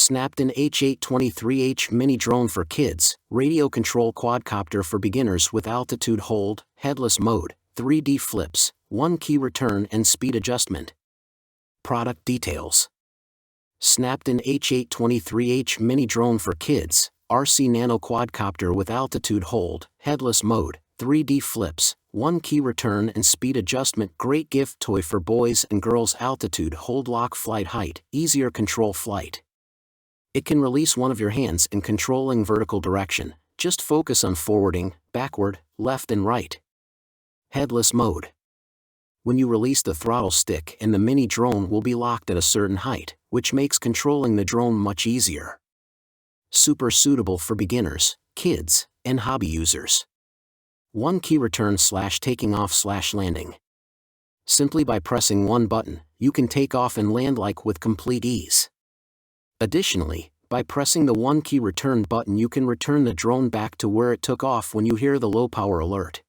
SNAPTAIN H823H Mini Drone for kids, radio control quadcopter for beginners with altitude hold, headless mode, 3D flips, 1-key return and speed adjustment. Product details. SNAPTAIN H823H Mini Drone for kids, RC Nano Quadcopter with altitude hold, headless mode, 3D flips, 1-key return and speed adjustment. Great gift toy for boys and girls. Altitude hold, lock flight height, easier control flight. It can release one of your hands in controlling vertical direction, just focus on forwarding, backward, left and right. Headless mode. When you release the throttle stick and the mini drone will be locked at a certain height, which makes controlling the drone much easier. Super suitable for beginners, kids, and hobby users. 1-key return / taking off / landing. Simply by pressing one button, you can take off and land with complete ease. Additionally, by pressing the 1-key return button you can return the drone back to where it took off when you hear the low power alert.